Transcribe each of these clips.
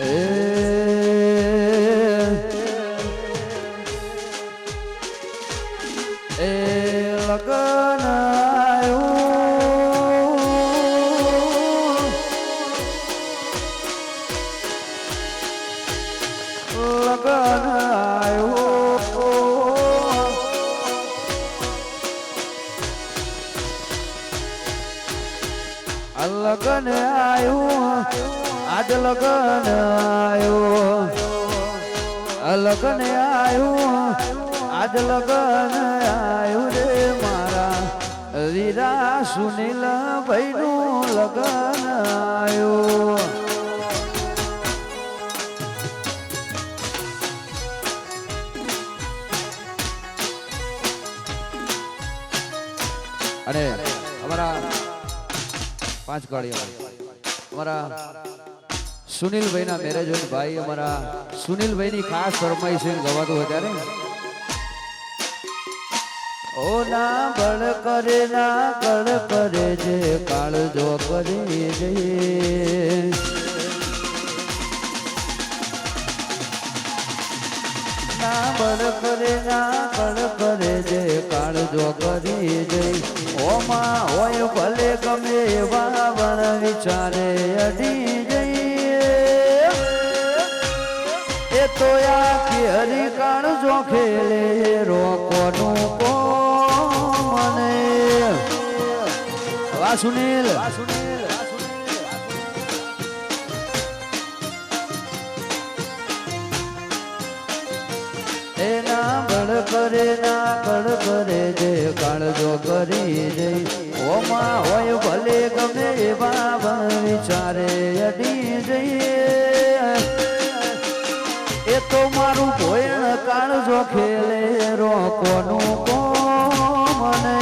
લગન લગન આયું આજ લગન આયું લગન આયું આજ લગન આયું રે મારા વીરા સુનિલ ભાઈ નું લગન આયું અને અમારા 5 ગાડી અમારા સુનિલભાઈ ના મેરેજ હોય ભાઈ અમારા સુનિલભાઈ ની ખાસ ફરમાઈશ છે ગવાતું વધારે ઓ ના બળ કરે જે કાળ જો કરી જઈએ ના બળ કરે જે કાળ જો કરી જઈ ઓમાં હોય ભલે ગમે એવા વણ વિચારે અડી જઈએ એ તો આખી હરી કાળ જો ખેલે રોકોનું કો મને વાહ સુનિલ એના બળ કરે જે કાળ જો કરી જઈ ઓમાં હોય ભલે ગમે એવા વિચારે અડી જઈએ એ તો મારું ભોયણ કાળ જો ખેલે રોકોનું કો મને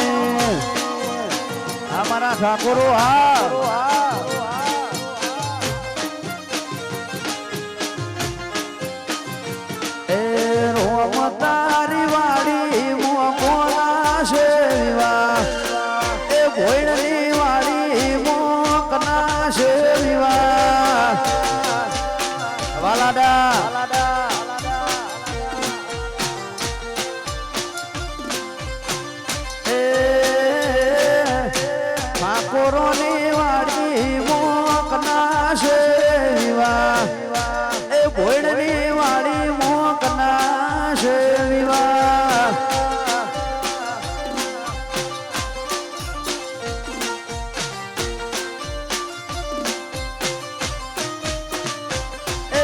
અમારા ઠાકોરો હા તારી વાડી મોકોના છે વિવાહ એ ભોયણની વાડી મોકના છે વિવાહ વાલાડા એ ઠાકોરોની વાડી મોકના છે વિવાહ એ ભોયણની વાડી મોકના છે વિવાહ એ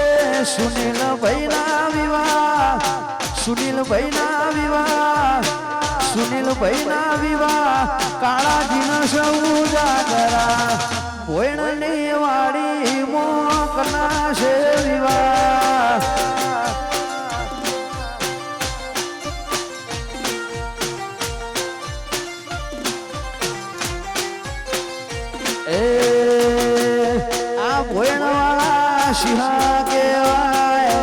સુનિલભાઈ ના વિવાહ કાળાજી ના સૌ જાગરા ભોયણની વાડી મોકના છે વિવાહ આ ભોયણવાળા સિંહા કહેવાય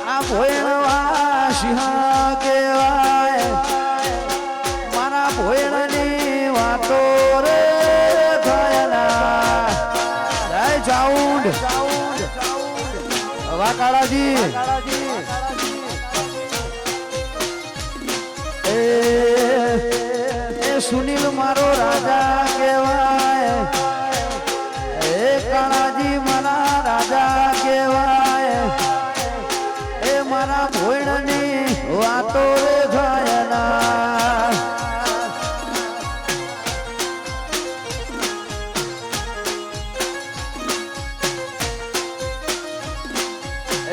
આ ભોયણવાળા સિંહા કહેવાય મારા ભોયણની વાતો રે થયના જય ચાઉંડ વાકાળાજી એ સુનિલ મારો રાજા કહેવાય એ કાળાજી મારા રાજા કહેવાય એ મારા ભોયણની વાતો રે થયના એ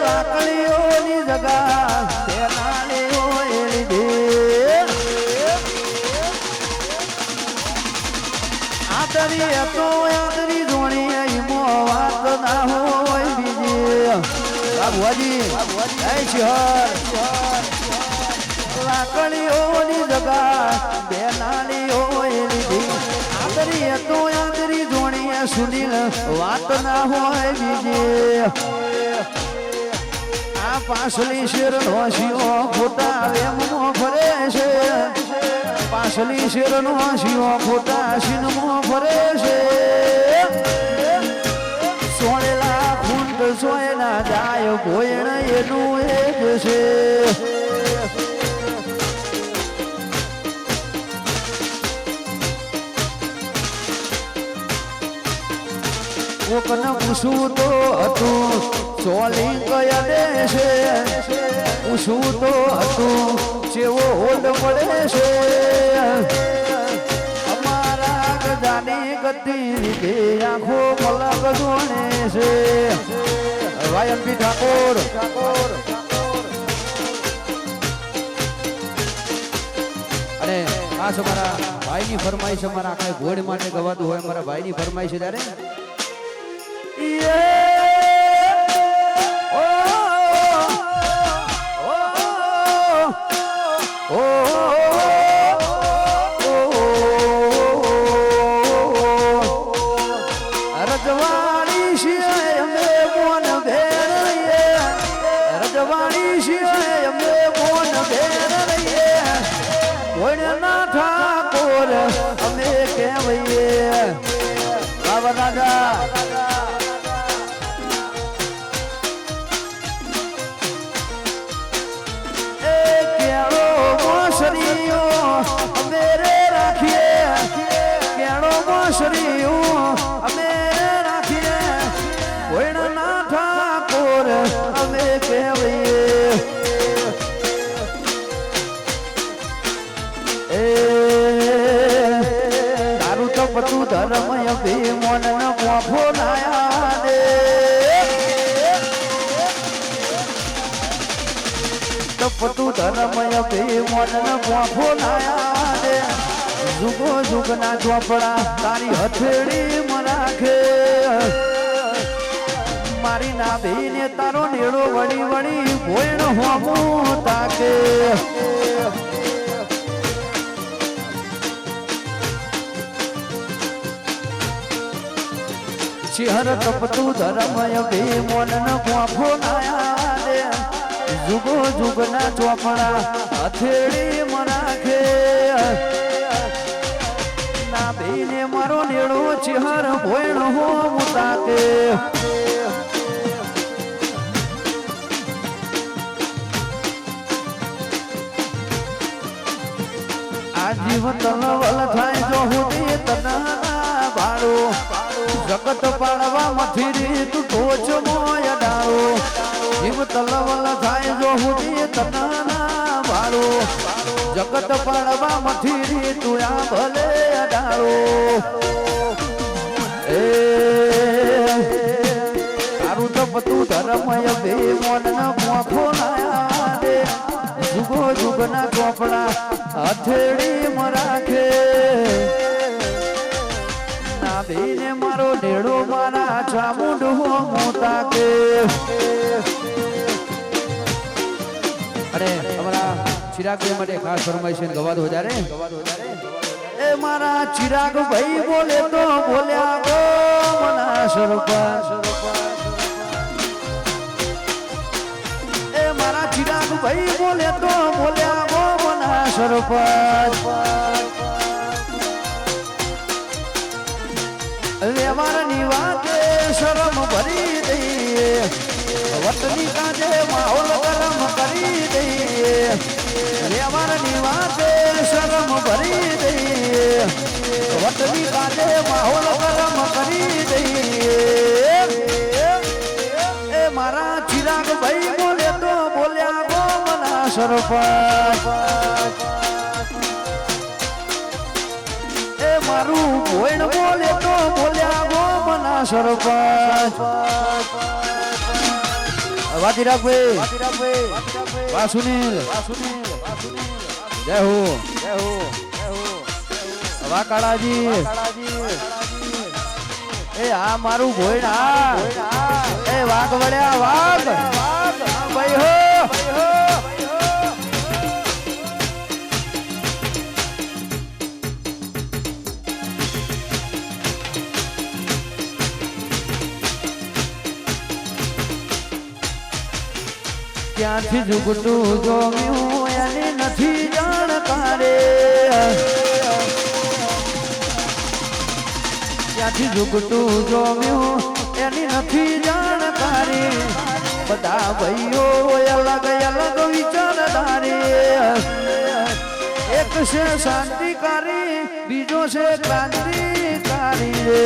લાકડીઓની જગા આદરી ધોણી મો વાત ના હોય બીજી ભુવાજી લાકડીઓની જગા બે નાની હોય લીધી આદરી ધોણી સુનિલ વાત ના હોય બીજી આ પાછલી શેર નો શિવો ખોટા વેમો ફરે છે પાછલી શેર નો શિવો ખોટા સિનમો ફરે છે ભોયણ એનું એ જ છે કોકને પૂછવું તો હતું ચોલી કયા દેશે પૂછવું તો હતું જેવો હોડ પડે છે અમારા ગજાની ગતિ રીતે આંખો મલક જોણે છે વાયમપી ઠાકોર અને ખાસ અમારા ભાઈની ફરમાઈશ અમારા આખા ઘોડ માટે ગવાતું હોય અમારા ભાઈની ફરમાઈશ છે ત્યારે રજવાડી શિયાય અમે મોન ભેર રહીએ રજવાડી શિયાય અમે મોન ભેર રહીએ કોઈના ઠાકોર અમે કહેવાઈએ બાબા દાદા અમે રાખીએ કોઈના ઠાકોર અમે કહેવાઈએ તારું તો બધું ધર્મય ભીમોન મોફો નાયા દે તો બધું ધર્મય ભીમોન મોફો નાયા દે જુગો જુગના ચોપડા તારી હથેળી રાખે મારી નાભીને તારો નેડો વળી વળી ભોયણ હોમું તાકે ચિહર તપતું ધર્મય ભીમોન મોફો નાયા દે જુગો જુગના ચોપડા હથેળી રાખે નાભીને મારો નેડો ચિહર ભોયણ હો મુતાકે આ જીવ તલવલ થાય જો હું તના ભાડો જગત પાડવા મથીરી તું ટોચ મોય ડાળો જીવ તલવલ થાય જો હું તના ભાડો જગત પાડવા મથીરી તું આ ભલે અડાળો એ તારું તો પતું ધર્મય ભીમોન મોફો નાયા દે જુગો જુગના ચોપડા હથેળી રાખે નાભીને મારો નેડો મારા ચામુંડ હો મોતાકે અને અમારા ચિરાગભાઈ માટે ખાસ ફરમાઈશ ગવાદ વધારે એ મારા ચિરાગ ભાઈ બોલે તો બોલ્યા ગો મના સરપંચ એ મારા ચિરાગ ભાઈ બોલે તો બોલ્યા ગો મના સરપંચ વ્યવહારની વાતે શરમ ભરી દઈએ વતની કાજે માહોલ ગરમ કરી દઈએ વ્યવહારની વાતે શરમ ભરી દઈએ વતની કાજે માહોલ ગરમ કરી દઈએ એ મારા ચિરાગ ભાઈ બોલે તો બોલ્યા ગો મના સરપંચ એ મારું ભોયણ બોલે તો બોલ્યા ગો મના સરપંચ વાજીરાગભાઈ વાહ સુનિલ જય હો વાહ કાળાજી એ આ મારું ભોયણ એ વાઘ વળ્યા વાઘ ભાઈ હો ક્યાંથી જુગતું જોમ્યું એની નથી જાણકારે ક્યાંથી જુગતું જોમ્યું એની નથી જાણકારી બધા ભાઈઓ અલગ અલગ વિચારધારી એક છે શાંતિકારી બીજો છે ક્રાંતિકારી રે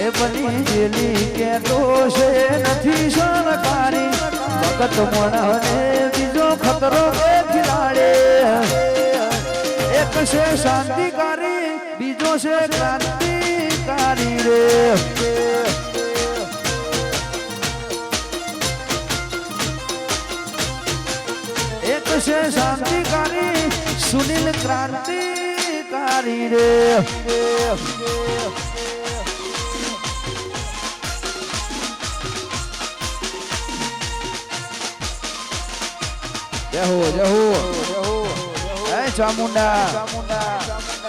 એ બની ગયેલી કે દોષે નથી સરકારી વખત મને બીજો ખતરો ખિલાડે એક છે શાંતિકારી બીજો છે ક્રાંતિકારી રે એક છે શાંતિકારી સુનિલ ક્રાંતિકારી રે જય હો જય ચામુંડા